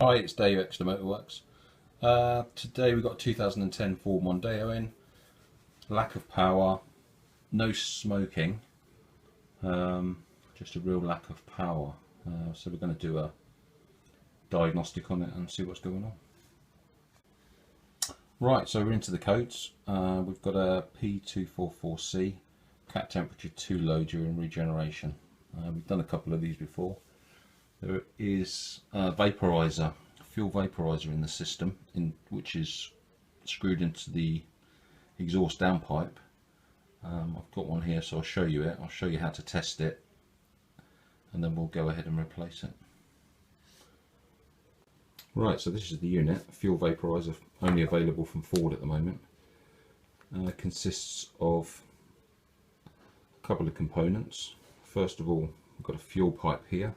Hi, it's Dave, Extra Motorworks. Today we've got a 2010 Ford Mondeo in. Lack of power, no smoking, just a real lack of power. So we're going to do a diagnostic on it and see what's going on. Right, so we're into the codes. We've got a P244C, cat temperature too low during regeneration. We've done a couple of these before. There is a vaporiser, fuel vaporiser in the system, which is screwed into the exhaust downpipe. I've got one here, so I'll show you it. I'll show you how to test it, and then we'll go ahead and replace it. Right, so this is the unit, fuel vaporiser, only available from Ford at the moment. Consists of a couple of components. First of all, we've got a fuel pipe here.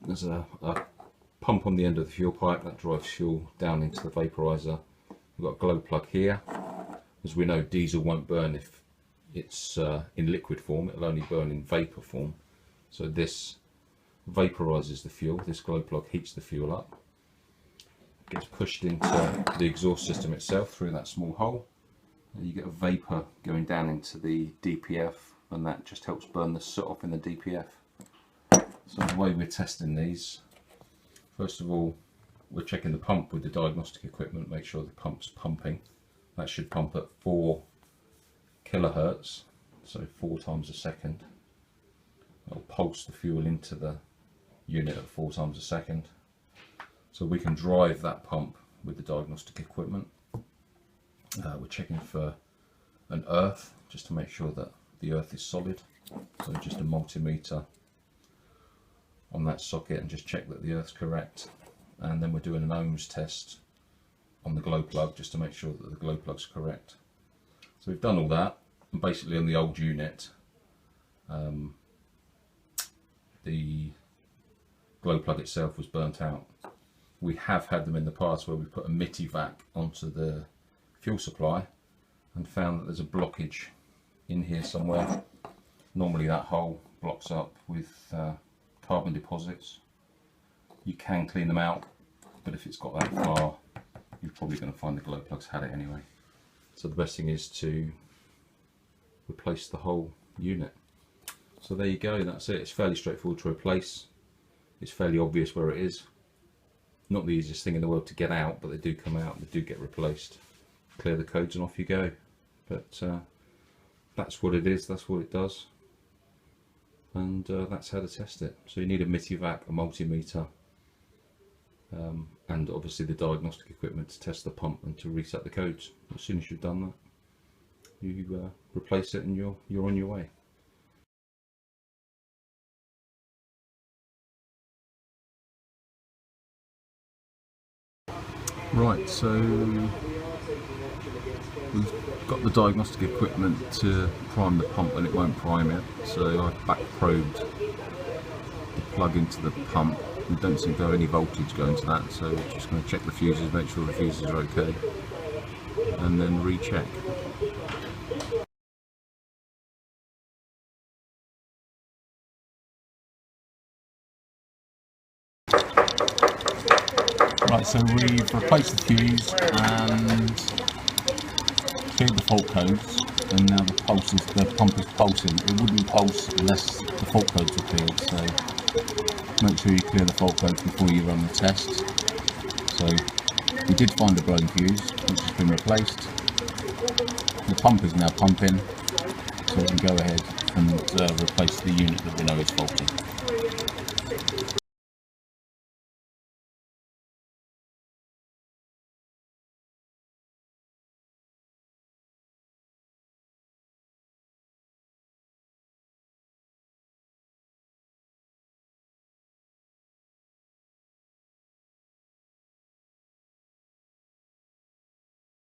There's a pump on the end of the fuel pipe that drives fuel down into the vaporiser. We've got a glow plug here. As we know, diesel won't burn if it's in liquid form, it'll only burn in vapour form. So this vaporises the fuel, this glow plug heats the fuel up, gets pushed into the exhaust system itself through that small hole, and you get a vapour going down into the DPF, and that just helps burn the soot off in the DPF. So the way we're testing these, first of all, we're checking the pump with the diagnostic equipment, make sure the pump's pumping. That should pump at 4 kilohertz, so 4 times a second. It'll pulse the fuel into the unit at 4 times a second. So we can drive that pump with the diagnostic equipment. We're checking for an earth, just to make sure that the earth is solid. So just a multimeter on that socket and just check that the earth's correct, and then we're doing an ohms test on the glow plug just to make sure that the glow plug's correct. So we've done all that, and basically on the old unit the glow plug itself was burnt out. We have had them in the past where we put a MITI-vac onto the fuel supply and found that there's a blockage in here somewhere. Normally that hole blocks up with carbon deposits. You can clean them out, but if it's got that far, you're probably going to find the glow plug's had it anyway. So the best thing is to replace the whole unit. So there you go, that's it. It's fairly straightforward to replace. It's fairly obvious where it is. Not the easiest thing in the world to get out, but they do come out, they do get replaced. Clear the codes and off you go. But that's what it is, that's what it does. And that's how to test it. So you need a MITI-vac, a multimeter, and obviously the diagnostic equipment to test the pump and to reset the codes. As soon as you've done that, you replace it and you're on your way. Right, so we've got the diagnostic equipment to prime the pump and it won't prime it, so I've back probed the plug into the pump. We don't seem to have any voltage going to that, so we're just going to check the fuses, make sure the fuses are okay, and then recheck. Right, so we've replaced the fuse and cleared the fault codes, and now the pump is pulsing. It wouldn't pulse unless the fault codes were cleared, so make sure you clear the fault codes before you run the test. So we did find a blown fuse, which has been replaced. The pump is now pumping, so we can go ahead and replace the unit that we know is faulty.